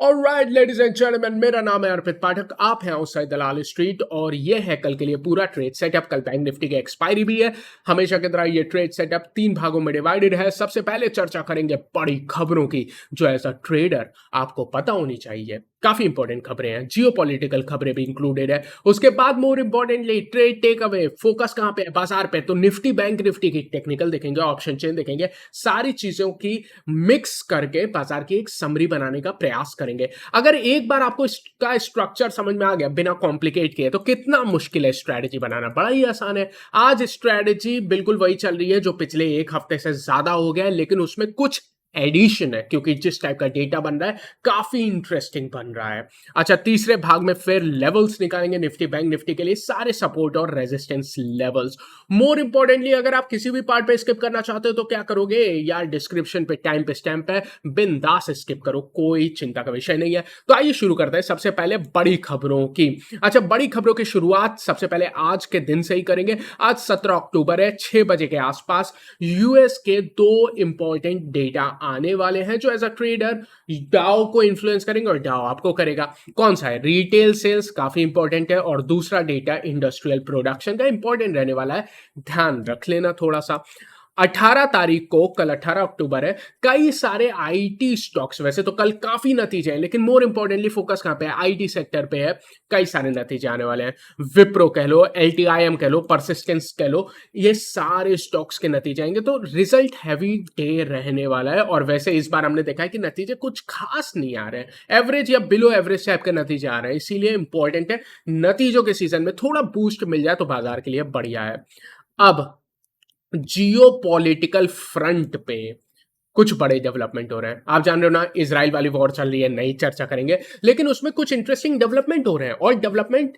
Alright ladies and gentleman, मेरा नाम है अर्पित पाठक। आप हैं आउटसाइड दलाल स्ट्रीट और ये है कल के लिए पूरा ट्रेड सेटअप। कल बैंक निफ्टी की एक्सपायरी भी है। हमेशा की तरह ये ट्रेड सेटअप 3 भागों में डिवाइडेड है। सबसे पहले चर्चा करेंगे बड़ी खबरों की जो एज अ ट्रेडर आपको पता होनी चाहिए। काफी इंपॉर्टेंट खबरें हैं, जियो पॉलिटिकल खबरें भी इंक्लूडेड है। उसके बाद more importantly trade take away, focus कहां पे है? बाजार पे। तो निफ्टी बैंक निफ्टी की टेक्निकल देखेंगे, ऑप्शन चेन देखेंगे, सारी चीजों की मिक्स करके बाजार की एक समरी बनाने का प्रयास करेंगे। अगर एक बार आपको इसका स्ट्रक्चर समझ में आ गया बिना कॉम्प्लिकेट किए, तो कितना मुश्किल है स्ट्रेटजी बनाना? बड़ा ही आसान है। आज स्ट्रेटजी बिल्कुल वही चल रही है जो पिछले एक हफ्ते से ज्यादा हो गया है, लेकिन उसमें कुछ एडिशन है क्योंकि जिस टाइप का डेटा बन रहा है काफी इंटरेस्टिंग बन रहा है। अच्छा, तीसरे भाग में फिर लेवल्स निकालेंगे निफ्टी बैंक निफ्टी के लिए, सारे सपोर्ट और रेजिस्टेंस लेवल्स। मोर इंपॉर्टेंटली अगर आप किसी भी पार्ट पे स्किप करना चाहते हो तो क्या करोगे यार, डिस्क्रिप्शन पे टाइम पे स्टैम्प है, बिंदास स्किप करो, कोई चिंता का विषय नहीं है। तो आइए शुरू करते हैं सबसे पहले बड़ी खबरों की। अच्छा, बड़ी खबरों की शुरुआत सबसे पहले आज के दिन से ही करेंगे। आज 17 अक्टूबर है, 6 बजे के आसपास यूएस के 2 इंपॉर्टेंट डेटा आने वाले हैं जो एज अ ट्रेडर डाउ को इन्फ्लुएंस करेंगे और डाउ आपको करेगा। कौन सा है? रिटेल सेल्स काफी इंपॉर्टेंट है और दूसरा डेटा इंडस्ट्रियल प्रोडक्शन का इंपॉर्टेंट रहने वाला है, ध्यान रख लेना थोड़ा सा। 18 तारीख को, कल 18 अक्टूबर है, कई सारे आईटी स्टॉक्स, वैसे तो कल काफी नतीजे हैं लेकिन मोर इंपॉर्टेंटली फोकस कहां पे है? आईटी सेक्टर पे है। कई सारे नतीजे आने वाले हैं। विप्रो कह लो, एलटीआईएम कह लो, परसिस्टेंस कह लो, ये सारे स्टॉक्स के नतीजे आएंगे। तो रिजल्ट हैवी डे रहने वाला है और वैसे इस बार हमने देखा है कि नतीजे कुछ खास नहीं आ रहे हैं, एवरेज या बिलो एवरेज टाइप के नतीजे आ रहे हैं, इसीलिए इंपॉर्टेंट है नतीजों के सीजन में थोड़ा बूस्ट मिल जाए तो बाजार के लिए बढ़िया है। अब जियो पॉलिटिकल फ्रंट पे कुछ बड़े डेवलपमेंट हो रहे हैं। आप जान रहे हो ना, इजराइल वाली वॉर चल रही है, नई चर्चा करेंगे, लेकिन उसमें कुछ इंटरेस्टिंग डेवलपमेंट हो रहे हैं। और डेवलपमेंट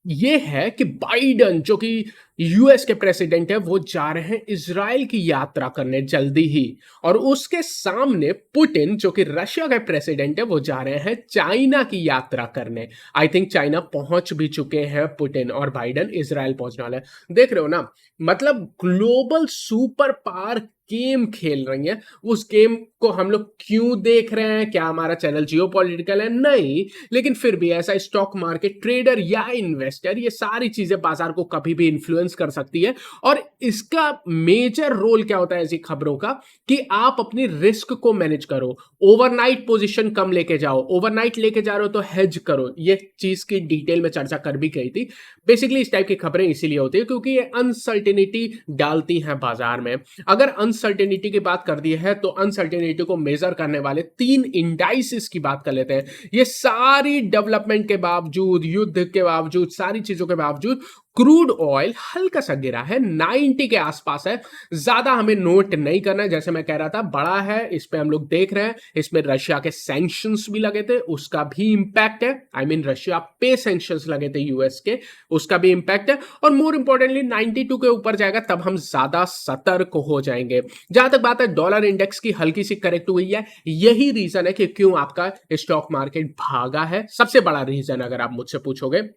ये है कि बाइडन जो कि यूएस के प्रेसिडेंट है, वो जा रहे हैं इजराइल की यात्रा करने जल्दी ही। और उसके सामने पुतिन जो कि रशिया के प्रेसिडेंट है, वो जा रहे हैं चाइना की यात्रा करने। आई थिंक चाइना पहुंच भी चुके हैं पुतिन, और बाइडन इजराइल पहुंचने वाला है। देख रहे हो ना, मतलब ग्लोबल सुपर पावर गेम खेल रही है। उस गेम को हम लोग क्यों देख रहे हैं? क्या हमारा चैनल जियो पॉलिटिकल है? नहीं, लेकिन फिर भी ऐसा स्टॉक मार्केट ट्रेडर या इन्वेस्टर, ये सारी चीजें बाजार को कभी भी इन्फ्लुएंस कर सकती है। और इसका मेजर रोल क्या होता है ऐसी खबरों का, कि आप अपनी रिस्क को मैनेज करो। ओवरनाइट पोजीशन कम लेके जाओ, ओवरनाइट लेके जा रहे हो तो हेज करो। ये चीज की डिटेल में चर्चा कर भी गई थी। बेसिकली इस टाइप की खबरें इसीलिए होती है क्योंकि ये अनसर्टेनिटी डालती हैं बाजार में। अगर अनसर्टेनिटी की बात कर दी है तो अनसर्टेनिटी को मेजर करने वाले 3 इंडाइसिस की बात कर लेते हैं। ये सारी डेवलपमेंट के बावजूद, युद्ध के बावजूद, सारी चीजों के बावजूद क्रूड ऑयल हल्का सा गिरा है, 90 के आसपास है। ज्यादा हमें नोट नहीं करना है, जैसे मैं कह रहा था बड़ा है, इस पे हम लोग देख रहे हैं। इसमें रशिया के सैंक्शंस भी लगे थे, उसका भी इंपैक्ट है। आई मीन रशिया पे सैंक्शंस लगे थे यूएस के, उसका भी इंपैक्ट है। और मोर इंपॉर्टेंटली 92 के ऊपर जाएगा तब हम ज्यादा सतर्क हो जाएंगे। जहां तक बात है डॉलर इंडेक्स की, हल्की सी करेक्ट हुई है। यही रीजन है कि क्यों आपका स्टॉक मार्केट भागा है, सबसे बड़ा रीजन अगर आप मुझसे पूछोगे।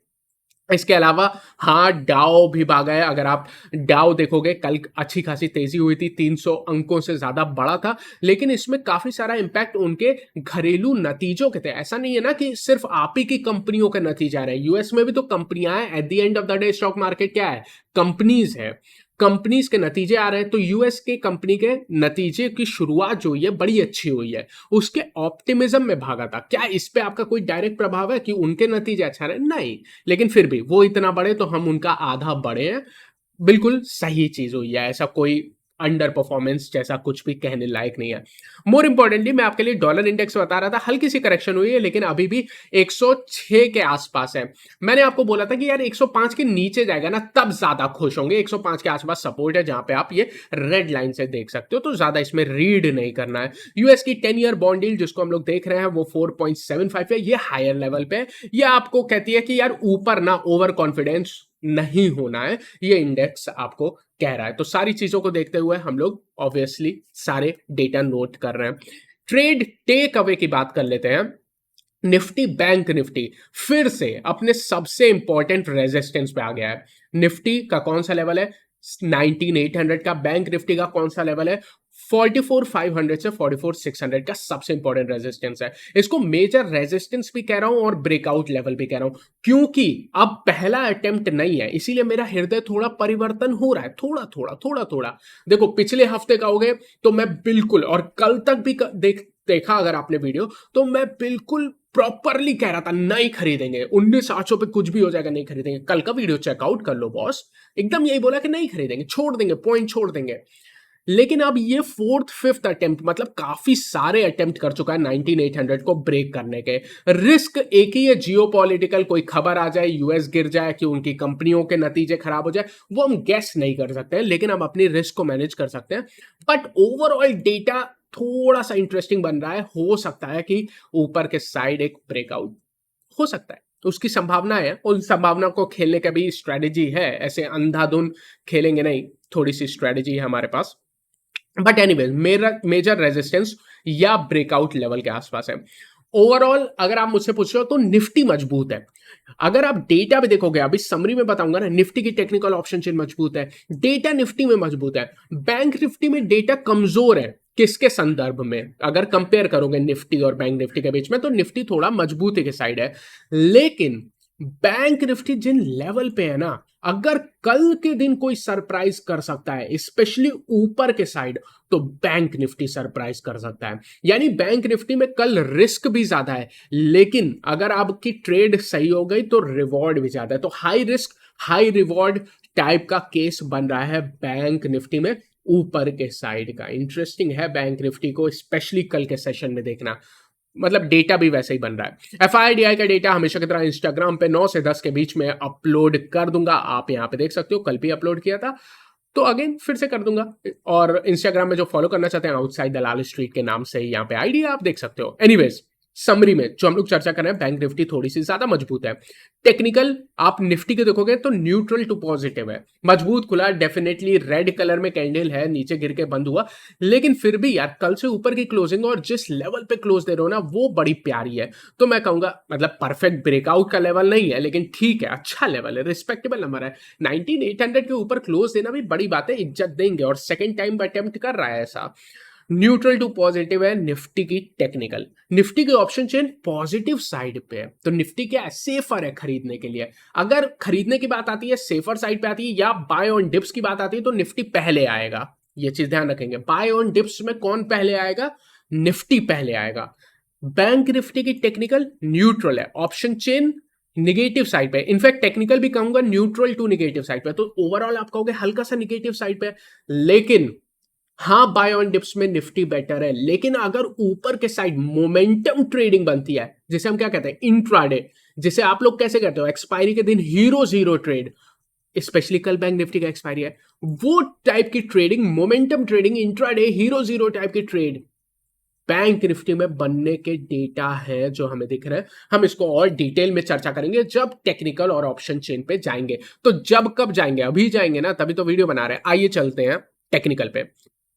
इसके अलावा हाँ, डाउ भी भागा है। अगर आप डाउ देखोगे, कल अच्छी खासी तेजी हुई थी, 300 अंकों से ज्यादा बड़ा था, लेकिन इसमें काफी सारा इंपैक्ट उनके घरेलू नतीजों के थे। ऐसा नहीं है ना कि सिर्फ आप ही की कंपनियों के नतीजे आ रहे हैं, यूएस में भी तो कंपनियां हैं। At the end of the day stock market क्या है? कंपनीज है। कंपनीज के नतीजे आ रहे हैं, तो यूएस के कंपनी के नतीजे की शुरुआत जो हुई है बड़ी अच्छी हुई है, उसके ऑप्टिमिज्म में भागा था। क्या इस पे आपका कोई डायरेक्ट प्रभाव है कि उनके नतीजे अच्छा रहे? नहीं, लेकिन फिर भी वो इतना बड़े तो हम उनका आधा बड़े हैं। बिल्कुल सही चीज हुई है, ऐसा कोई अंडर परफॉर्मेंस जैसा कुछ भी कहने लायक नहीं है। मोर इंपॉर्टेंटली मैं आपके लिए डॉलर इंडेक्स बता रहा था, हल्की सी करेक्शन हुई है लेकिन अभी भी 106 के आसपास है। मैंने आपको बोला था कि यार 105 के नीचे जाएगा ना तब ज्यादा खुश होंगे। 105 के आसपास सपोर्ट है जहां पे आप ये रेड लाइन से देख सकते हो, तो ज्यादा इसमें रीड नहीं करना है। यूएस की 10 ईयर बॉन्ड डील जिसको हम लोग देख रहे हैं वो 4.75 है, ये हायर लेवल पे है। ये आपको कहती है कि यार ऊपर ना ओवर कॉन्फिडेंस नहीं होना है, ये इंडेक्स आपको कह रहा है। तो सारी चीजों को देखते हुए हम लोग ऑब्वियसली सारे डेटा नोट कर रहे हैं। ट्रेड टेक अवे की बात कर लेते हैं। निफ्टी बैंक निफ्टी फिर से अपने सबसे इंपॉर्टेंट रेजिस्टेंस पे आ गया है। निफ्टी का कौन सा लेवल है? 19800 का। बैंक निफ्टी का कौन सा लेवल है? 44,500 से 44,600 का सबसे इंपॉर्टेंट रेजिस्टेंस है। इसको मेजर रेजिस्टेंस भी कह रहा हूं और ब्रेकआउट लेवल भी कह रहा हूं, क्योंकि अब पहला अटेम्प्ट नहीं है, इसीलिए मेरा हृदय थोड़ा परिवर्तन हो रहा है, थोड़ा थोड़ा थोड़ा थोड़ा। देखो पिछले हफ्ते कहोगे तो मैं बिल्कुल, और कल तक भी देखा अगर आपने वीडियो, तो मैं बिल्कुल प्रॉपरली कह रहा था नहीं खरीदेंगे, 19,800 पे कुछ भी हो जाएगा नहीं खरीदेंगे। कल का वीडियो चेकआउट कर लो बॉस, एकदम यही बोला कि नहीं खरीदेंगे, छोड़ देंगे, पॉइंट छोड़ देंगे। लेकिन अब ये फोर्थ फिफ्थ अटेम्प्ट, मतलब काफी सारे अटेम्प्ट कर चुका है 19,800 को ब्रेक करने के। रिस्क एक ही है, जियोपॉलिटिकल, कोई खबर आ जाए, यूएस गिर जाए, कि उनकी कंपनियों के नतीजे खराब हो जाए, वो हम गेस नहीं कर सकते हैं, लेकिन हम अपनी रिस्क को मैनेज कर सकते हैं। बट ओवरऑल डेटा थोड़ा सा इंटरेस्टिंग बन रहा है, हो सकता है कि ऊपर के साइड एक ब्रेकआउट हो सकता है, तो उसकी संभावना है। उन संभावना को खेलने का भी स्ट्रेटेजी है, ऐसे अंधाधुन खेलेंगे नहीं, थोड़ी सी स्ट्रेटेजी है हमारे पास। बट एनीवेज मेरा मेजर रेजिस्टेंस या ब्रेकआउट लेवल के आसपास है। ओवरऑल अगर आप मुझसे पूछ रहे हो तो निफ्टी मजबूत है। अगर आप डेटा भी देखोगे, अभी समरी में बताऊंगा ना, निफ्टी की टेक्निकल ऑप्शन चेन मजबूत है, डेटा निफ्टी में मजबूत है। बैंक निफ्टी में डेटा कमजोर है। किसके संदर्भ में अगर कंपेयर करोगे निफ्टी और बैंक निफ्टी के बीच में, तो निफ्टी थोड़ा मजबूती के साइड है। लेकिन बैंक निफ्टी जिन लेवल पे है ना, अगर कल के दिन कोई सरप्राइज कर सकता है, स्पेशली ऊपर के साइड, तो बैंक निफ्टी सरप्राइज कर सकता है। यानी बैंक निफ्टी में कल रिस्क भी ज्यादा है, लेकिन अगर आपकी ट्रेड सही हो गई तो रिवॉर्ड भी ज्यादा है। तो high risk high reward type का केस बन रहा है बैंक निफ्टी में ऊपर के साइड का। इंटरेस्टिंग है बैंक निफ्टी को स्पेशली कल के सेशन में देखना, मतलब डेटा भी वैसे ही बन रहा है। एफआईडीआई का डेटा हमेशा की तरह इंस्टाग्राम पे 9 से 10 के बीच में अपलोड कर दूंगा, आप यहां पे देख सकते हो, कल भी अपलोड किया था, तो अगेन फिर से कर दूंगा। और इंस्टाग्राम में जो फॉलो करना चाहते हैं, आउटसाइड दलाल स्ट्रीट के नाम से ही यहाँ पे आईडी आप देख सकते हो। एनीवेज समरी में जो हम लोग चर्चा कर रहे हैं, बैंक निफ्टी थोड़ी सी ज्यादा मजबूत है। टेक्निकल आप निफ्टी के देखोगे तो न्यूट्रल टू पॉजिटिव है, मजबूत खुला, डेफिनेटली रेड कलर में कैंडल है, नीचे गिर के बंद हुआ, लेकिन फिर भी यार कल से ऊपर की क्लोजिंग और जिस लेवल पे क्लोज दे रहे हो ना, वो बड़ी प्यारी है। तो मैं कहूंगा मतलब परफेक्ट ब्रेकआउट का लेवल नहीं है, लेकिन ठीक है, अच्छा लेवल है, रिस्पेक्टेबल नंबर है। 19,800 के ऊपर क्लोज देना भी बड़ी बात है, इज्जत देंगे, और सेकेंड टाइम अटेम्प्ट कर रहा है ऐसा। न्यूट्रल टू पॉजिटिव है निफ्टी की टेक्निकल। निफ्टी की ऑप्शन चेन पॉजिटिव साइड पे है, तो निफ्टी क्या है, सेफर है खरीदने के लिए। अगर खरीदने की बात आती है, सेफर साइड पे आती है, या बाय ऑन डिप्स की बात आती है, तो निफ्टी पहले आएगा। ये चीज ध्यान रखेंगे, बाय ऑन डिप्स में कौन पहले आएगा, निफ्टी पहले आएगा। बैंक निफ्टी की टेक्निकल न्यूट्रल है, ऑप्शन चेन निगेटिव साइड पे, इनफैक्ट टेक्निकल भी कहूंगा न्यूट्रल टू निगेटिव साइड पे, तो ओवरऑल आप कहोगे हल्का सा निगेटिव साइड पे। लेकिन हाँ, बाय ऑन डिप्स में निफ्टी बेटर है, लेकिन अगर ऊपर के साइड मोमेंटम ट्रेडिंग बनती है, जिसे हम क्या कहते हैं, इंट्राडे, जिसे आप लोग कैसे कहते हो, एक्सपायरी के दिन हीरो जीरो ट्रेड, स्पेशली कल बैंक निफ्टी का एक्सपायरी है, वो टाइप की trading, momentum trading, intraday hero zero type की ट्रेड बैंक निफ्टी में बनने के डेटा है जो हमें दिख रहे हैं। हम इसको और डिटेल में चर्चा करेंगे जब टेक्निकल और ऑप्शन चेन पे जाएंगे। तो जब कब जाएंगे, अभी जाएंगे ना, तभी तो वीडियो बना रहे हैं। आइए चलते हैं टेक्निकल पे।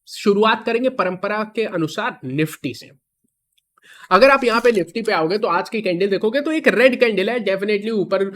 शुरुआत करेंगे परंपरा के अनुसार निफ्टी से। अगर आप यहां पे निफ्टी पे आओगे तो आज की कैंडल देखोगे तो एक रेड कैंडल है, डेफिनेटली ऊपर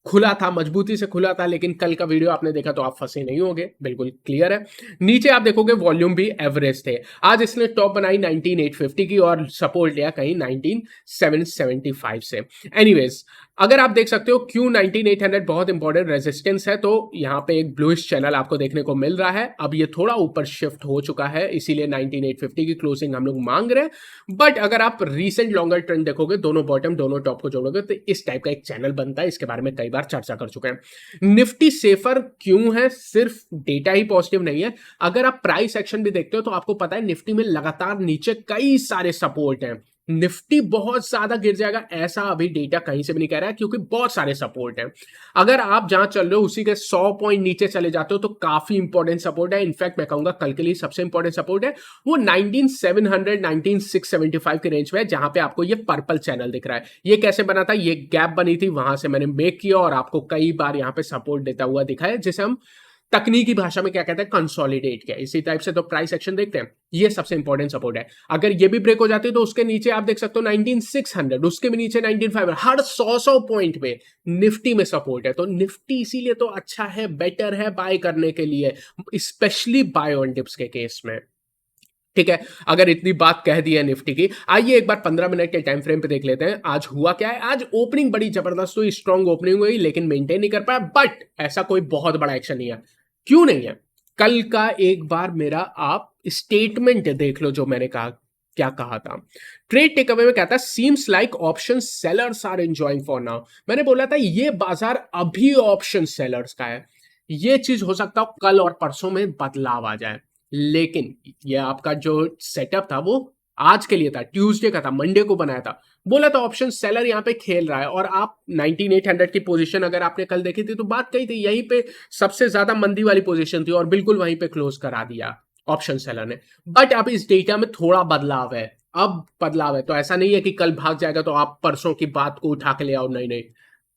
खुला था, मजबूती से खुला था, लेकिन कल का वीडियो आपने देखा तो आप फंसे नहीं होंगे, बिल्कुल क्लियर है। नीचे आप देखोगे वॉल्यूम भी एवरेज थे। आज इसने टॉप बनाई 19,850 की और सपोर्ट लिया कहीं 19,775 से। एनीवेज अगर आप देख सकते हो क्यों 19,800 बहुत इंपॉर्टेंट रेजिस्टेंस है, तो यहाँ पे एक ब्लूइश चैनल आपको देखने को मिल रहा है। अब ये थोड़ा ऊपर शिफ्ट हो चुका है, इसीलिए 19,850 की क्लोजिंग हम लोग मांग रहे हैं। बट अगर आप रीसेंट लॉन्गर ट्रेंड देखोगे, दोनों बॉटम दोनों टॉप को जोड़ोगे, तो इस टाइप का एक चैनल बनता है। इसके बारे में कई बार चर्चा कर चुके हैं। निफ्टी सेफर क्यों है, सिर्फ डेटा ही पॉजिटिव नहीं है, अगर आप प्राइस एक्शन भी देखते हो तो आपको पता है निफ्टी में लगातार नीचे कई सारे सपोर्ट हैं। निफ्टी बहुत ज्यादा गिर जाएगा ऐसा अभी डेटा कहीं से भी नहीं कह रहा है, क्योंकि बहुत सारे सपोर्ट हैं। अगर आप जहां चल रहे हो उसी के 100 पॉइंट नीचे चले जाते हो तो काफी इंपॉर्टेंट सपोर्ट है। इनफैक्ट मैं कहूंगा कल के लिए सबसे इंपॉर्टेंट सपोर्ट है वो 19,700 19,675 के रेंज में है, जहां पे आपको ये पर्पल चैनल दिख रहा है। ये कैसे बना था, ये गैप बनी थी, वहां से मैंने मेक किया और आपको कई बार यहां पे सपोर्ट देता हुआ दिखा है, जिसे हम तकनीकी भाषा में क्या कहते हैं, कंसोलिडेट किया। इसी टाइप से तो प्राइस एक्शन देखते हैं, ये सबसे इंपॉर्टेंट सपोर्ट है। अगर ये भी ब्रेक हो जाती है तो उसके नीचे आप देख सकते हो 19,600, उसके भी नीचे 19,500, हर 100 पॉइंट पे निफ्टी में सपोर्ट है। तो निफ्टी इसीलिए तो अच्छा है, बेटर है बाय करने के लिए, स्पेशली बाय ऑन डिप्स के केस में। ठीक है, अगर इतनी बात कह दी है निफ्टी की, आइए एक बार 15 मिनट के टाइम फ्रेम पे देख लेते हैं आज हुआ क्या है। आज ओपनिंग बड़ी जबरदस्त हुई, स्ट्रॉन्ग ओपनिंग हुई, लेकिन मेंटेन नहीं कर पाया। बट ऐसा कोई बहुत बड़ा एक्शन नहीं है। क्यों नहीं है? कल का एक बार मेरा आप स्टेटमेंट देख लो, जो मैंने कहा, क्या कहा था। ट्रेड टेक अवे में कहता है seems like option sellers are enjoying for now. मैंने बोला था ये बाजार अभी ऑप्शन सेलर्स का है। ये चीज हो सकता है कल और परसों में बदलाव आ जाए, लेकिन ये आपका जो सेटअप था वो आज के लिए था, ट्यूसडे का था, मंडे को बनाया था। बोला था ऑप्शन सेलर यहाँ पे खेल रहा है, और आप 19800 की पोजीशन अगर आपने कल देखी थी तो बात कही थी यहीं पे सबसे ज्यादा मंदी वाली पोजीशन थी, और बिल्कुल वहीं पे क्लोज करा दिया ऑप्शन सेलर ने। बट अब इस डेटा में थोड़ा बदलाव है, अब बदलाव है, तो ऐसा नहीं है कि कल भाग जाएगा तो आप परसों की बात को उठा के ले आओ, नहीं नहीं,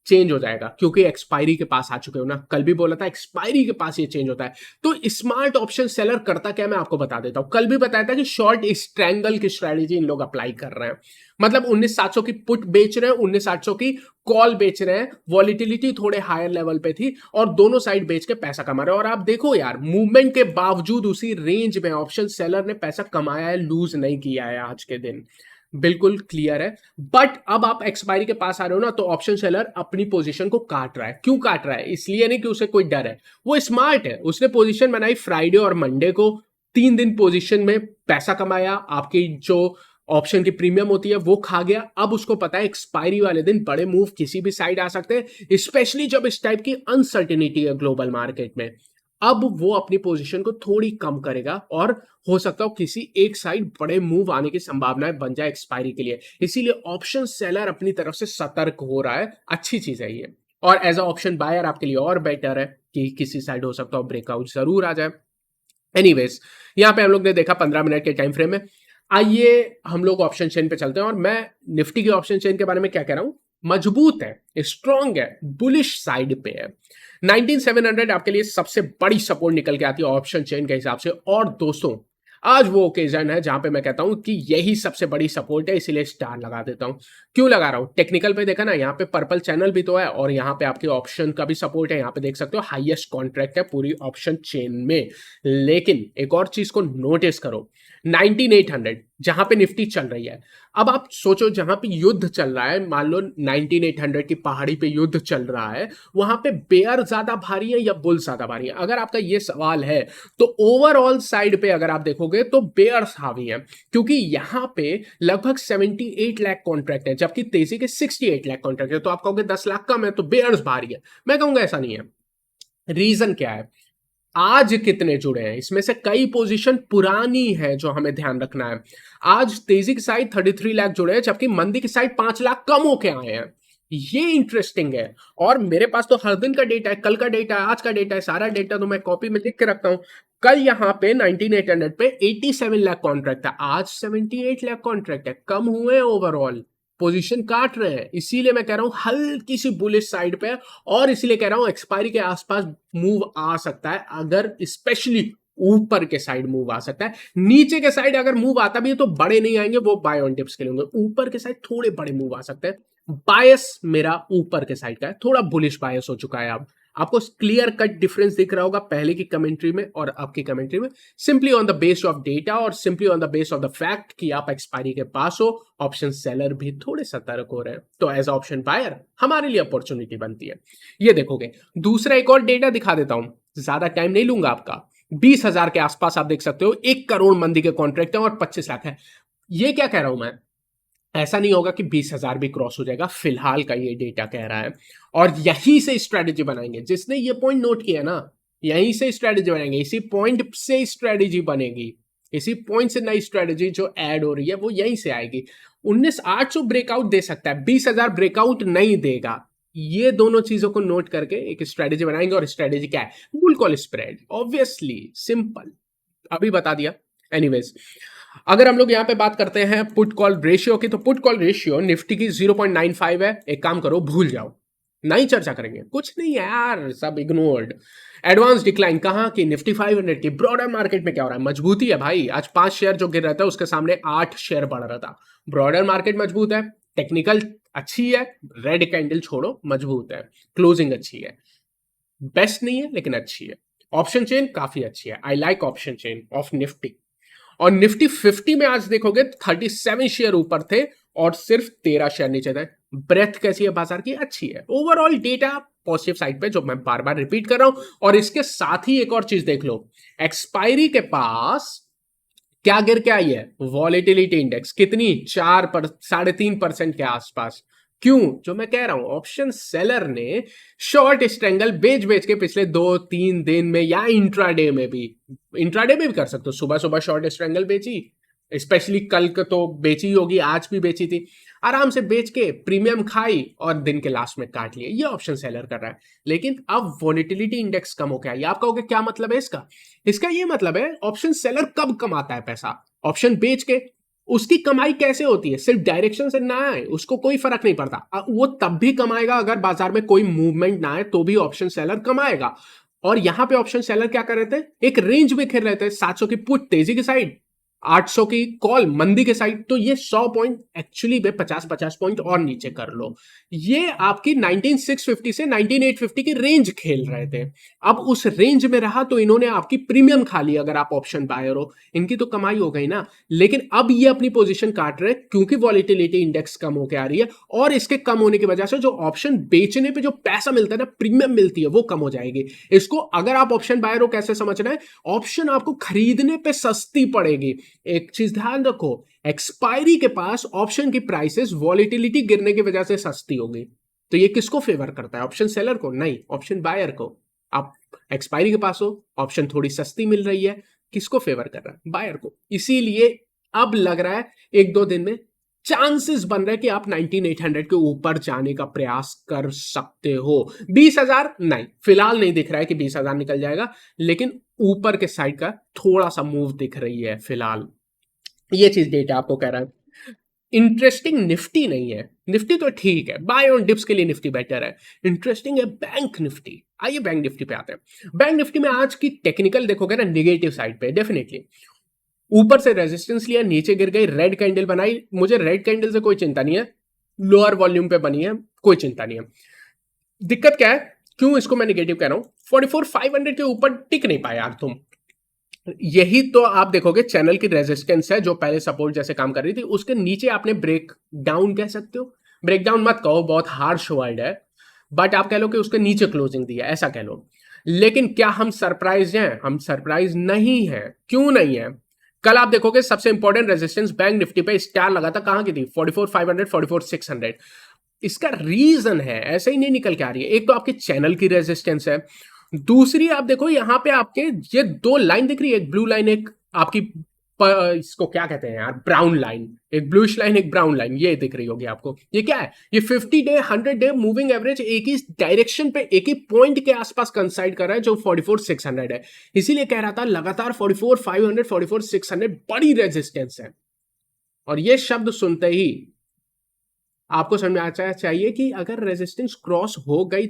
चेंज हो जाएगा, क्योंकि एक्सपायरी के पास आ चुके हो ना। कल भी बोला था एक्सपायरी के पास ये चेंज होता है। तो स्मार्ट ऑप्शन सेलर करता क्या, मैं आपको बता देता हूं। कल भी बताया था कि शॉर्ट स्ट्रैंगल की स्ट्रेटेजी इन लोग अप्लाई कर रहे हैं, मतलब 19700 की पुट बेच रहे हैं, 19800 की कॉल बेच रहे हैं। वॉलिटिलिटी थोड़े हायर लेवल पे थी और दोनों साइड बेच के पैसा कमा रहे हैं। और आप देखो यार, मूवमेंट के बावजूद उसी रेंज में ऑप्शन सेलर ने पैसा कमाया है, लूज नहीं किया है आज के दिन, बिल्कुल क्लियर है। बट अब आप एक्सपायरी के पास आ रहे हो ना, तो ऑप्शन सेलर अपनी पोजीशन को काट रहा है। क्यों काट रहा है? इसलिए नहीं कि उसे कोई डर है, वो स्मार्ट है। उसने पोजीशन बनाई फ्राइडे और मंडे को, 3 दिन पोजीशन में पैसा कमाया, आपकी जो ऑप्शन की प्रीमियम होती है वो खा गया। अब उसको पता है एक्सपायरी वाले दिन बड़े मूव किसी भी साइड आ सकते हैं, स्पेशली जब इस टाइप की अनसर्टेनिटी है ग्लोबल मार्केट में। अब वो अपनी पोजीशन को थोड़ी कम करेगा, और हो सकता हो किसी एक साइड बड़े मूव आने की संभावनाएं बन जाए एक्सपायरी के लिए। इसीलिए ऑप्शन सेलर अपनी तरफ से सतर्क हो रहा है, अच्छी चीज है ये। और एज अ ऑप्शन बायर आपके लिए और बेटर है कि किसी साइड हो सकता हो ब्रेकआउट जरूर आ जाए। एनीवेज, यहां पे हम लोग ने देखा 15 मिनट के टाइम फ्रेम में। आइए हम लोग ऑप्शन चेन पे चलते हैं, और मैं निफ्टी की ऑप्शन चेन के बारे में क्या कह रहा हूं, मजबूत है, स्ट्रांग है, बुलिश साइड पे है। 19700 आपके लिए सबसे बड़ी सपोर्ट निकल के आती है ऑप्शन चेन के हिसाब से। और दोस्तों, आज वो ओकेजन है जहां पे मैं कहता हूं कि यही सबसे बड़ी सपोर्ट है, इसीलिए स्टार लगा देता हूं। क्यों लगा रहा हूं? टेक्निकल पे देखा ना, यहाँ पे पर्पल चैनल भी तो है, और यहाँ पे आपके ऑप्शन का भी सपोर्ट है। यहाँ पे देख सकते हो हाईएस्ट कॉन्ट्रैक्ट है पूरी ऑप्शन चेन में। लेकिन एक और चीज को नोटिस करो, 19800 जहां पे निफ्टी चल रही है, अब आप सोचो जहां पे युद्ध चल रहा है, मान लो 19800 की पहाड़ी पे युद्ध चल रहा है, वहां पे बेयर ज्यादा भारी है या बुल ज्यादा भारी है? अगर आपका ये सवाल है तो ओवरऑल साइड पे अगर आप देखोगे तो बेयर्स हावी है, क्योंकि यहां पे लगभग 78 लाख कॉन्ट्रैक्ट है, जबकि तेजी के 68 लाख कॉन्ट्रैक्ट है। तो आप कहोगे 10 लाख कम है तो बेयर्स भारी है, मैं कहूंगा ऐसा नहीं है। रीजन क्या है? आज कितने जुड़े हैं, इसमें से कई पोजीशन पुरानी है जो हमें ध्यान रखना है। आज तेजी की साइड 33 लाख जुड़े हैं, जबकि मंदी की साइड 5 लाख कम होके आए हैं। ये इंटरेस्टिंग है। और मेरे पास तो हर दिन का डेटा है, कल का डेटा है, आज का डेटा है, सारा डेटा तो मैं कॉपी में लिख के रखता हूं। कल यहां पे 19800 पे 87 लाख कॉन्ट्रैक्ट था, आज 78 लाख कॉन्ट्रैक्ट है, कम हुए ओवरऑल, पोजीशन काट रहे हैं। इसीलिए मैं कह रहा हूं हल्की सी बुलिश साइड पे, और इसीलिए कह रहा हूं एक्सपायरी के आसपास मूव आ सकता है, अगर स्पेशली ऊपर के साइड मूव आ सकता है। नीचे के साइड अगर मूव आता भी है तो बड़े नहीं आएंगे, वो बाय ऑन टिप्स के लिए होंगे। ऊपर के साइड थोड़े बड़े मूव आ सकते हैं। बायस मेरा ऊपर के साइड का है, थोड़ा बुलिश बायस हो चुका है। अब आपको क्लियर कट डिफरेंस दिख रहा होगा पहले की कमेंट्री में और अब की कमेंट्री में, simply on the base of data और simply on the base of the fact कि आप एक्सपायरी के पास हो। ऑप्शन सेलर भी थोड़े सतर्क हो रहे हैं, तो एज ऑप्शन बायर हमारे लिए अपॉर्चुनिटी बनती है। ये देखोगे, दूसरा एक और डेटा दिखा देता हूं, ज्यादा टाइम नहीं लूंगा आपका। 20,000 के आसपास आप देख सकते हो, 1 करोड़ मंदी के कॉन्ट्रैक्ट है और 25 लाख है। ये क्या कह रहा हूं मैं, ऐसा नहीं होगा कि 20,000 भी क्रॉस हो जाएगा, फिलहाल का ये डेटा कह रहा है। और यहीं से स्ट्रेटेजी बनाएंगे, जिसने ये पॉइंट नोट किया ना, यहीं से स्ट्रेटेजी बनाएंगे, इसी पॉइंट से स्ट्रेटेजी बनेगी, इसी पॉइंट से नई स्ट्रेटेजी जो ऐड हो रही है वो यहीं से आएगी। 19,800 ब्रेकआउट दे सकता है, 20,000 ब्रेकआउट नहीं देगा। ये दोनों चीजों को नोट करके एक स्ट्रेटेजी बनाएंगे। और स्ट्रेटेजी क्या है? Bull call spread, obviously simple, अभी बता दिया। एनीवेज, अगर हम लोग यहां पे बात करते हैं पुट कॉल रेशियो की, तो पुट कॉल रेशियो निफ्टी की 0.95 है। एक काम करो, भूल जाओ, नहीं चर्चा करेंगे, कुछ नहीं है यार, सब इग्नोर्ड। एडवांस डिक्लाइन कहां की? निफ्टी 500 की। ब्रॉडर मार्केट में क्या हो रहा है? मजबूती है भाई। आज 5 शेयर जो गिर रहा था उसके सामने 8 शेयर बढ़ रहा था। ब्रॉडर मार्केट मजबूत है, टेक्निकल अच्छी है, रेड कैंडल छोड़ो, मजबूत है, क्लोजिंग अच्छी है, बेस्ट नहीं है लेकिन अच्छी है। ऑप्शन चेन काफी अच्छी है, I like option chain of Nifty. और निफ्टी 50 में आज देखोगे 37 शेयर ऊपर थे और सिर्फ 13 शेयर नीचे थे। ब्रेथ कैसी है बाजार की? अच्छी है। ओवरऑल डेटा पॉजिटिव साइड पे, जो मैं बार बार रिपीट कर रहा हूं। और इसके साथ ही एक और चीज देख लो, एक्सपायरी के पास क्या गिर के आई है? वॉलेटिलिटी इंडेक्स कितनी? 3.5% के आसपास। क्यों? जो मैं कह रहा हूं, ऑप्शन सेलर ने शॉर्ट स्ट्रेंगल बेच बेच के पिछले 2-3 दिन में या इंट्राडे में भी कर सकते हो। सुबह सुबह शॉर्ट स्ट्रेंगल बेची, स्पेशली कल को तो बेची होगी, आज भी बेची थी, आराम से बेच के प्रीमियम खाई और दिन के लास्ट में काट लिए। ये ऑप्शन सेलर कर रहा है। लेकिन अब वॉलेटिलिटी इंडेक्स कम हो गया। ये आप कहोगे क्या मतलब है इसका? इसका ये मतलब है ऑप्शन सेलर कब कमाता है पैसा? ऑप्शन बेच के। उसकी कमाई कैसे होती है? सिर्फ डायरेक्शन से ना आए उसको कोई फर्क नहीं पड़ता। वो तब भी कमाएगा अगर बाजार में कोई मूवमेंट ना आए, तो भी ऑप्शन सेलर कमाएगा। और यहां पे ऑप्शन सेलर क्या कर रहे थे? एक रेंज में खेल रहे थे। 700 की पुट तेजी की साइड, 800 की कॉल मंदी के साइड। तो ये 100 पॉइंट एक्चुअली में 50-50 पॉइंट और नीचे कर लो। ये आपकी 19650 से 19850 की रेंज खेल रहे थे। अब उस रेंज में रहा तो इन्होंने आपकी प्रीमियम खा ली। अगर आप ऑप्शन बायर हो, इनकी तो कमाई हो गई ना। लेकिन अब ये अपनी पोजीशन काट रहे क्योंकि वॉलेटिलिटी इंडेक्स कम होकर आ रही है, और इसके कम होने की वजह से जो ऑप्शन बेचने पे जो पैसा मिलता है ना, प्रीमियम मिलती है, वो कम हो जाएगी। इसको अगर आप ऑप्शन बायर हो, कैसे समझना है? ऑप्शन आपको खरीदने पे सस्ती पड़ेगी। एक चीज ध्यान रखो, एक्सपायरी के पास ऑप्शन की प्राइसेस वॉलेटिलिटी गिरने की वजह से सस्ती होगी। तो ये किसको फेवर करता है? ऑप्शन सेलर को नहीं, ऑप्शन बायर को। आप एक्सपायरी के पास हो, ऑप्शन थोड़ी सस्ती मिल रही है, किसको फेवर कर रहा है? बायर को। इसीलिए अब लग रहा है 1-2 दिन में चांसेस बन रहे हैं कि आप 19800 के ऊपर जाने का प्रयास कर सकते हो। 20,000 नहीं, फिलहाल नहीं दिख रहा है कि 20,000 निकल जाएगा, लेकिन ऊपर के साइड का थोड़ा सा मूव दिख रही है फिलहाल। ये चीज डेटा आपको कह रहा है। इंटरेस्टिंग निफ्टी नहीं है। निफ्टी तो ठीक है, बाय ऑन डिप्स के लिए निफ्टी बेटर है। इंटरेस्टिंग है बैंक निफ्टी। आइए बैंक निफ्टी पे आते हैं। बैंक निफ्टी में आज की टेक्निकल देखोगे ना, नेगेटिव साइड पे डेफिनेटली। ऊपर से रेजिस्टेंस लिया, नीचे गिर गई, रेड कैंडल बनाई। मुझे रेड कैंडल से कोई चिंता नहीं है, लोअर वॉल्यूम पे बनी है, कोई चिंता नहीं है। दिक्कत क्या है, क्यों इसको मैं निगेटिव कह रहा हूं? 44,500 के ऊपर टिक नहीं पाए यार तुम। यही तो आप देखोगे चैनल की रेजिस्टेंस है, जो पहले सपोर्ट जैसे काम कर रही थी, उसके नीचे आपने ब्रेक डाउन कह सकते हो। ब्रेक डाउन मत कहो, बहुत हार्श वर्ड है, बट आप कह लो कि उसके नीचे क्लोजिंग दी है, ऐसा कह लो। लेकिन क्या हम सरप्राइज हैं? हम सरप्राइज नहीं है। क्यों नहीं है? कल आप देखोगे सबसे इंपॉर्टेंट रेजिस्टेंस बैंक निफ्टी पे स्टार लगा था, कहां की थी? 44,500, 44,600। इसका रीजन है, ऐसे ही नहीं निकल के आ रही है। एक तो आपके चैनल की रेजिस्टेंस है, दूसरी आप देखो यहां पे आपके ये 2 लाइन दिख रही है, एक ब्लू लाइन, एक आपकी इसको क्या कहते हैं यार, ब्राउन लाइन। एक ब्लूइश लाइन, एक ब्राउन लाइन, ये दिख रही होगी आपको। ये क्या है? ये 50 डे 100 डे मूविंग एवरेज एक ही डायरेक्शन पे, एक ही पॉइंट के आसपास कंसाइड कर रहा है, जो 44,600 है। इसीलिए कह रहा था लगातार 44,500, 44,600 बड़ी रेजिस्टेंस है। और ये शब्द सुनते ही आपको समझ में आना चाहिए कि अगर रेजिस्टेंस क्रॉस हो गई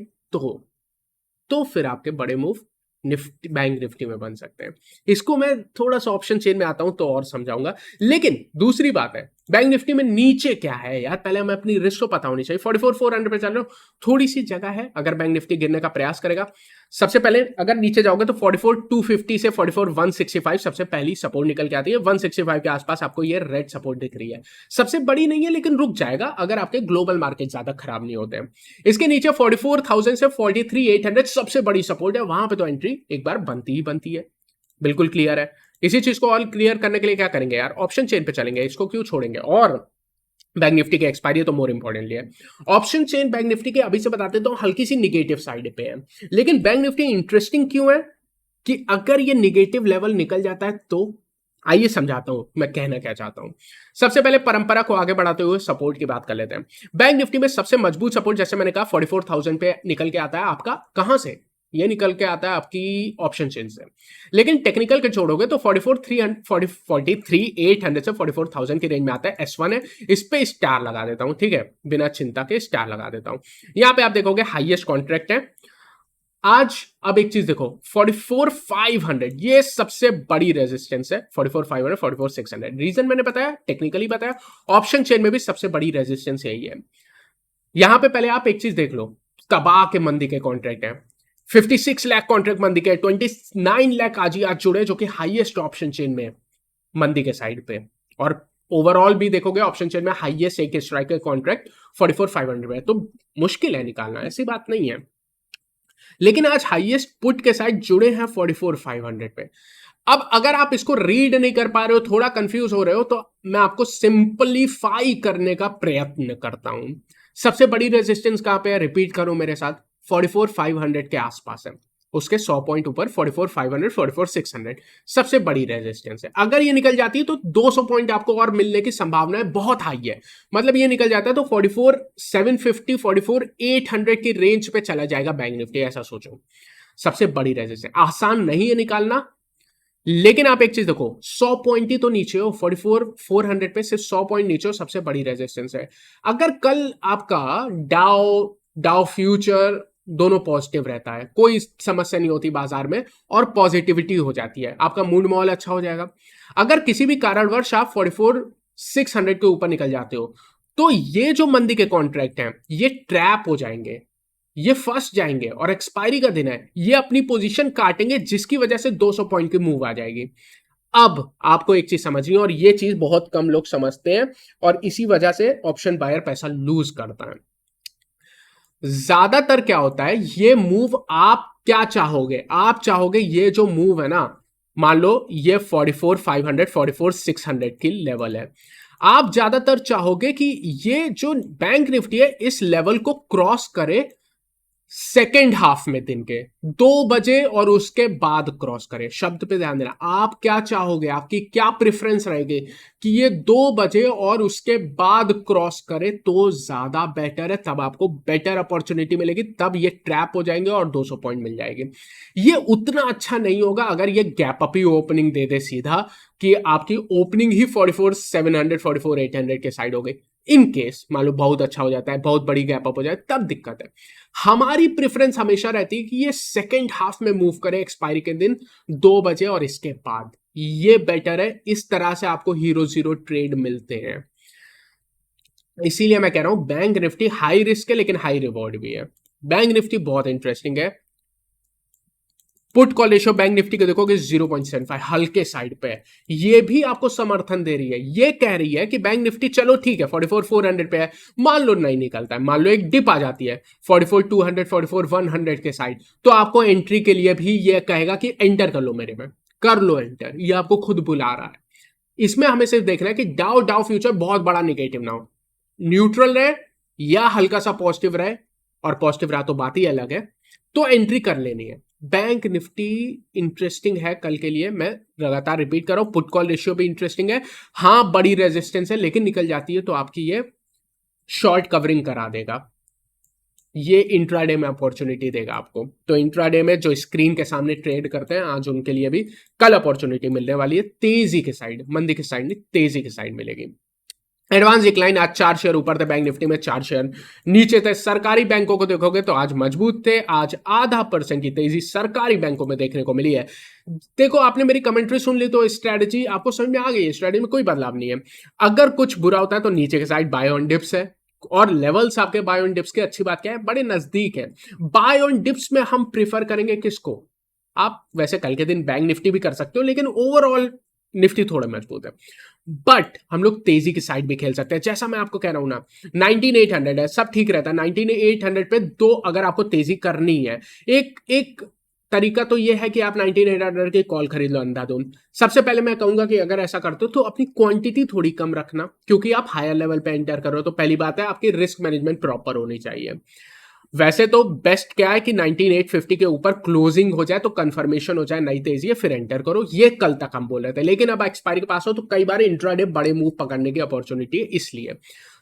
तो फिर आपके बड़े मूव निफ्टी, बैंक निफ्टी में बन सकते हैं। इसको मैं थोड़ा सा ऑप्शन चेन में आता हूं तो और समझाऊंगा। लेकिन दूसरी बात है, बैंक निफ्टी में नीचे क्या है यार, पहले हमें अपनी रिस्क को पता होनी चाहिए। 44,400 पे चल रहे हो, थोड़ी सी जगह है अगर बैंक निफ्टी गिरने का प्रयास करेगा। सबसे पहले अगर नीचे जाओगे तो 44,250 से 44,165 सबसे पहली सपोर्ट निकल के आती है। 165 के आसपास आपको ये रेड सपोर्ट दिख रही है। सबसे बड़ी नहीं है, लेकिन रुक जाएगा अगर आपके ग्लोबल मार्केट ज्यादा खराब नहीं होते हैं। इसके नीचे 44,000 से 43,800 सबसे बड़ी सपोर्ट है, वहां पे तो एंट्री एक बार बनती ही बनती है। बिल्कुल क्लियर है। इसी चीज को और क्लियर करने के लिए क्या करेंगे यार, ऑप्शन चेन पे चलेंगे, इसको क्यों छोड़ेंगे। और बैंक निफ्टी की एक्सपायरी तो मोर इंपॉर्टेंटली है। ऑप्शन चेन बैंक निफ्टी के अभी से बताते तो हल्की सी निगेटिव साइड पे है, लेकिन बैंक निफ्टी इंटरेस्टिंग क्यों है कि अगर ये निगेटिव लेवल निकल जाता है तो आइए समझाता हूं मैं कहना क्या चाहता हूं। सबसे पहले परंपरा को आगे बढ़ाते हुए सपोर्ट की बात कर लेते हैं। बैंक निफ्टी में सबसे मजबूत सपोर्ट, जैसे मैंने कहा, 44,000 पे निकल के आता है आपका। कहां से? ये निकल के आता है आपकी ऑप्शन चेन से। लेकिन टेक्निकल के छोड़ोगे तो 43,800 से 44,000 की रेंज में आता है। S1 है, इस पे स्टार लगा देता हूं, ठीक है, बिना चिंता के स्टार लगा देता हूं। यहां पे आप देखोगे हाईएस्ट कॉन्ट्रैक्ट है आज। अब एक चीज देखो, 44,500 ये सबसे बड़ी रेजिस्टेंस है। 44,500, 44,600 रीजन मैंने बताया, टेक्निकली बताया। ऑप्शन चेन में भी सबसे बड़ी रेजिस्टेंस यही है। यहां पे पहले आप एक चीज देख लो, तबाह के मंदी के कॉन्ट्रैक्ट है। 56 लाख कॉन्ट्रैक्ट मंदी के, 29 लाख आज ही आज जुड़े, जो कि हाईएस्ट ऑप्शन चेन में। मंदी के साइड पे। और ओवरऑल भी देखोगे ऑप्शन चेन में हाईएस्ट एक स्ट्राइक का कॉन्ट्रैक्ट 44,500 है, तो मुश्किल है निकालना, ऐसी बात नहीं है। लेकिन आज हाईएस्ट पुट के साथ जुड़े हैं 44,500 पे। अब अगर आप इसको रीड नहीं कर पा रहे हो, थोड़ा कंफ्यूज हो रहे हो, तो मैं आपको सिंपलीफाई करने का प्रयत्न करता हूं। सबसे बड़ी रेजिस्टेंस कहां पे है, रिपीट करो मेरे साथ, 44,500 के आसपास है। उसके 100 पॉइंट ऊपर 44,500, 44,600 सबसे बड़ी रेजिस्टेंस है। अगर ये निकल जाती है तो 200 पॉइंट आपको और मिलने की संभावना है बहुत हाई है। मतलब ये निकल जाता है तो 44,750, 44,800 की रेंज पे चला जाएगा बैंक निफ्टी, ऐसा सोचो। सबसे बड़ी रेजिस्टेंस आसान नहीं है निकालना, लेकिन आप एक चीज देखो, 100 पॉइंट ही तो नीचे हो, 44,400 पे सिर्फ 100 पॉइंट नीचे हो, सबसे बड़ी रेजिस्टेंस है। अगर कल आपका डाउ डाउ फ्यूचर दोनों पॉजिटिव रहता है, कोई समस्या नहीं होती बाजार में और पॉजिटिविटी हो जाती है, आपका मूड माहौल अच्छा हो जाएगा। अगर किसी भी कारणवश आप 44,600 के ऊपर निकल जाते हो, तो ये जो मंदी के कॉन्ट्रैक्ट हैं ये ट्रैप हो जाएंगे, ये फंस जाएंगे और एक्सपायरी का दिन है, ये अपनी पोजीशन काटेंगे, जिसकी वजह से 200 पॉइंट की मूव आ जाएगी। अब आपको एक चीज समझनी है, और ये चीज बहुत कम लोग समझते हैं और इसी वजह से ऑप्शन बायर पैसा लूज करता है। ज्यादातर क्या होता है, ये मूव आप क्या चाहोगे, आप चाहोगे ये जो मूव है ना, मान लो ये 44,500, 44,600 की लेवल है, आप ज्यादातर चाहोगे कि ये जो बैंक निफ्टी है इस लेवल को क्रॉस करे सेकेंड हाफ में, दिन के 2 बजे और उसके बाद क्रॉस करे। शब्द पे ध्यान देना, आप क्या चाहोगे, आपकी क्या प्रेफरेंस रहेगी कि ये 2 बजे और उसके बाद क्रॉस करे तो ज्यादा बेटर है, तब आपको बेटर अपॉर्चुनिटी मिलेगी, तब ये ट्रैप हो जाएंगे और 200 पॉइंट मिल जाएगी। ये उतना अच्छा नहीं होगा अगर ये गैप अप ही ओपनिंग दे दे सीधा, कि आपकी ओपनिंग ही 44,700, 44,800 के साइड हो गई। इन केस मान लो बहुत अच्छा हो जाता है, बहुत बड़ी गैप अप हो जाए, तब दिक्कत है। हमारी प्रेफरेंस हमेशा रहती है कि ये सेकेंड हाफ में मूव करे एक्सपायरी के दिन 2 बजे और इसके बाद, ये बेटर है। इस तरह से आपको हीरो जीरो ट्रेड मिलते हैं। इसीलिए मैं कह रहा हूं बैंक निफ्टी हाई रिस्क है लेकिन हाई रिवॉर्ड भी है। बैंक निफ्टी बहुत इंटरेस्टिंग है। Put call ratio bank Nifty के देखोगे 0.75 हल्के साइड पे है, ये भी आपको समर्थन दे रही है। ये कह रही है कि बैंक निफ्टी चलो ठीक है 44,400 पे है, मान लो नहीं निकलता है, मान लो एक डिप आ जाती है 44,200, 44,100 के साइड, तो आपको एंट्री के लिए भी ये कहेगा कि एंटर कर लो मेरे में, कर लो एंटर, ये आपको खुद बुला रहा है। इसमें हमें सिर्फ देखना है कि डाउ डाउ फ्यूचर बहुत बड़ा निगेटिव ना हो, न्यूट्रल रहे या हल्का सा पॉजिटिव रहे, और पॉजिटिव रहा तो बात ही अलग है, तो एंट्री कर लेनी है। बैंक निफ्टी इंटरेस्टिंग है कल के लिए, मैं लगातार रिपीट कर रहा हूं। पुट कॉल रेशियो भी इंटरेस्टिंग है, हां बड़ी रेजिस्टेंस है, लेकिन निकल जाती है तो आपकी ये शॉर्ट कवरिंग करा देगा, ये इंट्राडे में अपॉर्चुनिटी देगा आपको। तो इंट्राडे में जो स्क्रीन के सामने ट्रेड करते हैं आज, उनके लिए भी कल अपॉर्चुनिटी मिलने वाली है, तेजी के साइड, मंदी के साइड नहीं, तेजी के साइड मिलेगी। एडवांस डिक्लाइन, आज 4 शेयर ऊपर थे बैंक निफ्टी में, 4 शेयर नीचे थे। सरकारी बैंकों को देखोगे तो आज मजबूत थे, आज 0.5% की तेजी सरकारी बैंकों में देखने को मिली है। देखो आपने मेरी कमेंट्री सुन ली तो स्ट्रेटजी आपको समझ में आ गई है, स्ट्रेटजी में कोई बदलाव नहीं है। अगर कुछ बुरा होता है तो नीचे के साइड बाय ऑन डिप्स है, और लेवल्स आपके बाय ऑन डिप्स के, अच्छी बात क्या है, बड़े नजदीक है। बाय ऑन डिप्स में हम प्रीफर करेंगे किसको, आप वैसे कल के दिन बैंक निफ्टी भी कर सकते हो, लेकिन ओवरऑल निफ्टी थोड़ा मजबूत है। बट हम लोग तेजी की साइड भी खेल सकते हैं, जैसा मैं आपको कह रहा हूं ना, 19,800 है, सब ठीक रहता है। 19,800 पे दो अगर आपको तेजी करनी है, एक एक तरीका तो ये है कि आप 19,800 के कॉल खरीद लो अंधाधुन। सबसे पहले मैं कहूंगा कि अगर ऐसा करते हो तो अपनी क्वांटिटी थोड़ी कम रखना, क्योंकि आप हायर लेवल पे एंटर कर रहे हो, तो पहली बात है आपकी रिस्क मैनेजमेंट प्रॉपर होनी चाहिए। वैसे तो बेस्ट क्या है कि 19,850 के ऊपर क्लोजिंग हो जाए, तो कंफर्मेशन हो जाए नई तेजी है, फिर एंटर करो, ये कल तक हम बोल रहे थे। लेकिन अब एक्सपायरी के पास हो तो कई बार इंट्राडे बड़े मूव पकड़ने की अपॉर्चुनिटी है, इसलिए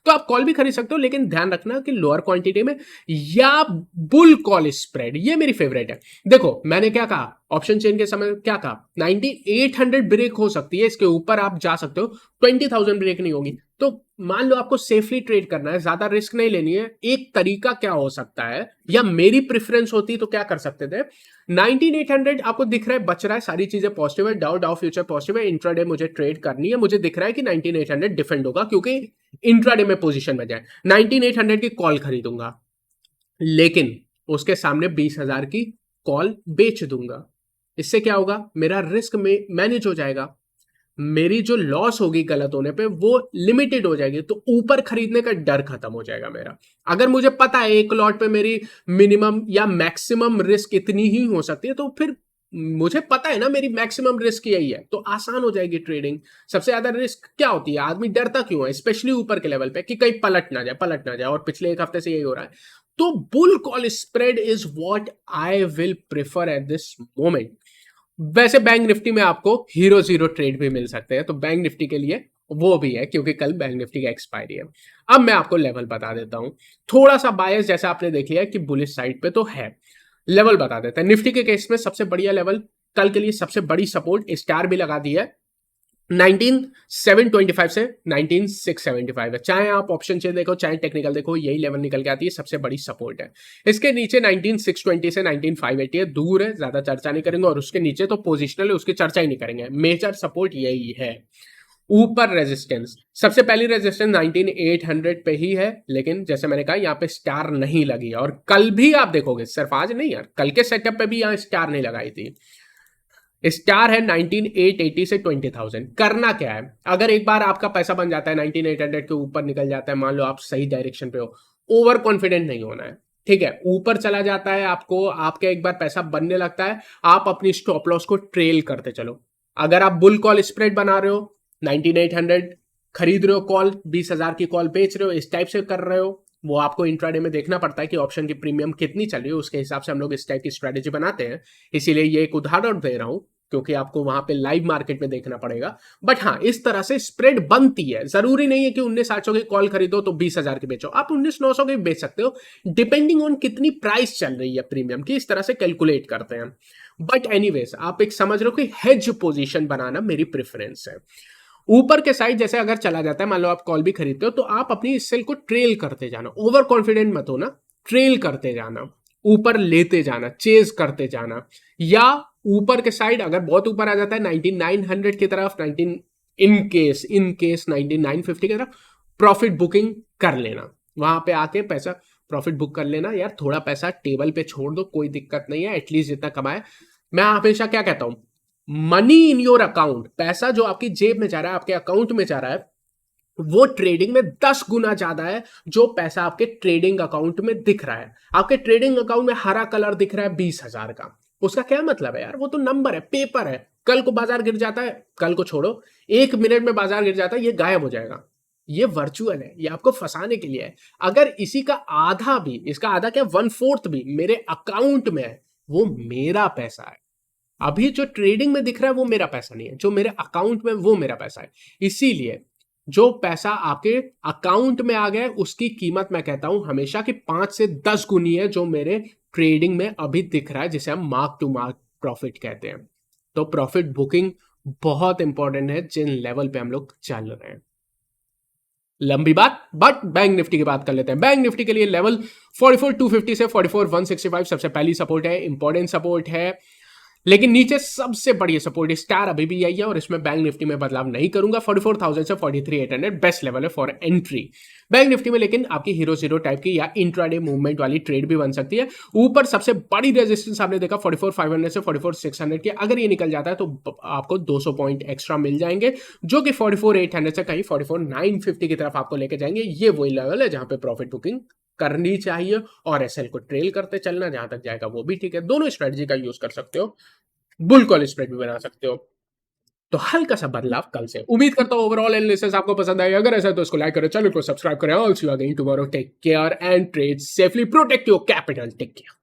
तो आप कॉल भी खरीद सकते हो, लेकिन ध्यान रखना कि लोअर क्वांटिटी में, या बुल कॉल स्प्रेड, ये मेरी फेवरेट है। देखो मैंने क्या कहा ऑप्शन चेन के समय, क्या कहा 19,800 ब्रेक हो सकती है, इसके ऊपर आप जा सकते हो, 20,000 ब्रेक नहीं होगी। तो मान लो आपको सेफली ट्रेड करना है, ज्यादा रिस्क नहीं लेनी है, एक तरीका क्या हो सकता है, या मेरी प्रेफरेंस होती तो क्या कर सकते थे, 19,800 आपको दिख रहा है बच रहा है, सारी चीजें पॉजिटिव है, डाउ डाउ फ्यूचर पॉजिटिव है, इंट्राडे मुझे ट्रेड करनी है, मुझे दिख रहा है कि 19,800 डिफेंड होगा, क्योंकि इंट्राडे में पोजीशन में जाए, 19,800 की कॉल खरीदूंगा, लेकिन उसके सामने 20,000 की कॉल बेच दूंगा। इससे क्या होगा, मेरा रिस्क में मैनेज हो जाएगा। मेरी जो लॉस होगी गलत होने पे वो लिमिटेड हो जाएगी, तो ऊपर खरीदने का डर खत्म हो जाएगा मेरा। अगर मुझे पता है एक लॉट पे मेरी मिनिमम या मैक्सिमम रिस्क इतनी ही हो सकती है, तो फिर मुझे पता है ना मेरी मैक्सिमम रिस्क यही है, तो आसान हो जाएगी ट्रेडिंग। सबसे ज्यादा रिस्क क्या होती है, आदमी डरता क्यों है, स्पेशली ऊपर के लेवल पे, कि कहीं पलट ना जाए, और पिछले एक हफ्ते से यही हो रहा है। तो bull call spread is what I will prefer at this moment. वैसे बैंक निफ्टी में आपको हीरो जीरो ट्रेड भी मिल सकते हैं, तो बैंक निफ्टी के लिए वो भी है, क्योंकि कल बैंक निफ्टी का एक्सपायरी है। अब मैं आपको लेवल बता देता हूं, थोड़ा सा बायस जैसा आपने देख लिया कि बुलिश साइड पे तो है। लेवल बता देते हैं निफ्टी के केस में। सबसे बढ़िया लेवल कल के लिए, सबसे बड़ी सपोर्ट स्टार भी लगा दी है, 19,725 से 19,675 है। चाहे आप ऑप्शन चेन देखो चाहे टेक्निकल देखो, यही लेवल निकल के आती है, सबसे बड़ी सपोर्ट है। इसके नीचे 19,620 से 19,580 है, दूर है, ज्यादा चर्चा नहीं करेंगे। और उसके नीचे तो पोजिशनल है, उसकी चर्चा ही नहीं करेंगे, मेजर सपोर्ट यही है। ऊपर रेजिस्टेंस, सबसे पहली रेजिस्टेंस 19,800 पे ही है, लेकिन जैसे मैंने कहा यहाँ पे स्टार नहीं लगी, और कल भी आप देखोगे, सिर्फ आज नहीं यार, कल के सेटअप पे भी यहाँ स्टार नहीं लगाई थी। स्टार है 19,880 से 20,000। करना क्या है, अगर एक बार आपका पैसा बन जाता है 19,800 के ऊपर निकल जाता है, मान लो आप सही डायरेक्शन पे हो, ओवर कॉन्फिडेंट नहीं होना है, ठीक है। ऊपर चला जाता है, आपको आपका एक बार पैसा बनने लगता है, आप अपनी स्टॉप लॉस को ट्रेल करते चलो। अगर आप बुल कॉल स्प्रेड बना रहे हो, 19,800 खरीद रहे हो कॉल, 20,000 की कॉल बेच रहे हो, इस टाइप से कर रहे हो, वो आपको इंट्राडे में देखना पड़ता है कि ऑप्शन की प्रीमियम कितनी चल रही है, उसके हिसाब से हम लोग इस टाइप की स्ट्रेटेजी बनाते हैं। इसीलिए ये एक उदाहरण दे रहा हूं, क्योंकि आपको वहां पे लाइव मार्केट में देखना पड़ेगा। बट हाँ, इस तरह से स्प्रेड बनती है। जरूरी नहीं है कि 19,800 की कॉल खरीदो तो 20,000 की बेचो, आप 19,900 की बेच सकते हो, डिपेंडिंग ऑन कितनी प्राइस चल रही है प्रीमियम की, इस तरह से कैलकुलेट करते हैं। बट एनीवेज, आप एक समझ रहे हो कि हेज पोजीशन बनाना मेरी प्रेफरेंस है। ऊपर के साइड जैसे अगर चला जाता है, मान लो आप कॉल भी खरीदते हो, तो आप अपनी इस सेल को ट्रेल करते जाना, ओवर कॉन्फिडेंट मत हो ना, ट्रेल करते जाना, ऊपर लेते जाना, चेज करते जाना। या ऊपर के साइड अगर बहुत ऊपर आ जाता है 19,900 की तरफ, 19 इन केस 19,950 की तरफ, प्रॉफिट बुकिंग कर लेना, वहां पे आके पैसा प्रॉफिट बुक कर लेना। यार थोड़ा पैसा टेबल पे छोड़ दो, कोई दिक्कत नहीं है, एटलीस्ट जितना कमाए। मैं हमेशा क्या कहता हूं, मनी इन योर अकाउंट, पैसा जो आपकी जेब में जा रहा है, आपके अकाउंट में जा रहा है, वो ट्रेडिंग में 10 गुना ज्यादा है जो पैसा आपके ट्रेडिंग अकाउंट में दिख रहा है। आपके ट्रेडिंग अकाउंट में हरा कलर दिख रहा है 20,000 का, उसका क्या मतलब है यार, वो तो नंबर है, पेपर है। कल को बाजार गिर जाता है, कल को छोड़ो, 1 मिनट में बाजार गिर जाता है, ये गायब हो जाएगा। ये वर्चुअल है, ये आपको फंसाने के लिए है। अगर इसी का आधा भी, इसका आधा क्या, 1/4 भी मेरे अकाउंट में है, वो मेरा पैसा है। अभी जो ट्रेडिंग में दिख रहा है वो मेरा पैसा नहीं है, जो मेरे अकाउंट में वो मेरा पैसा है। इसीलिए जो पैसा आपके अकाउंट में आ गया उसकी कीमत मैं कहता हूं हमेशा कि 5 से 10 गुनी है जो मेरे ट्रेडिंग में अभी दिख रहा है, जिसे हम मार्क टू मार्क प्रॉफिट कहते हैं। तो प्रॉफिट बुकिंग बहुत इंपॉर्टेंट है जिन लेवल पे हम लोग चल रहे हैं। लंबी बात, बट बैंक निफ्टी की बात कर लेते हैं। बैंक निफ्टी के लिए लेवल 44,250 से 44,165 सबसे पहली सपोर्ट है, इंपॉर्टेंट सपोर्ट है। लेकिन नीचे सबसे बड़ी सपोर्ट स्टार अभी भी यही है, और इसमें बैंक निफ्टी में बदलाव नहीं करूंगा। 44,000 से 43,800 बेस्ट लेवल है फॉर एंट्री बैंक निफ्टी में। लेकिन आपकी हीरो जीरो टाइप की या इंट्राडे मूवमेंट वाली ट्रेड भी बन सकती है। ऊपर सबसे बड़ी रेजिस्टेंस आपने देखा 44,500 से 44,600 की, अगर ये निकल जाता है तो आपको 200 पॉइंट एक्स्ट्रा मिल जाएंगे, जो कि 44,800 से कहीं 44,950 की तरफ आपको लेके जाएंगे। ये वही लेवल है जहां पे प्रॉफिट बुकिंग करनी चाहिए, और एसएल को ट्रेल करते चलना, जहां तक जाएगा वो भी ठीक है। दोनों स्ट्रेटजी का यूज कर सकते हो, बुल कॉल स्प्रेड भी बना सकते हो। तो हल्का सा बदलाव कल से। उम्मीद करता हूं ओवरऑल एनालिसिस आपको पसंद आएगा। अगर ऐसा है तो इसको लाइक करें, चैनल को सब्सक्राइब करें। All see you again tomorrow, take care and trade safely, protect your capital, take care.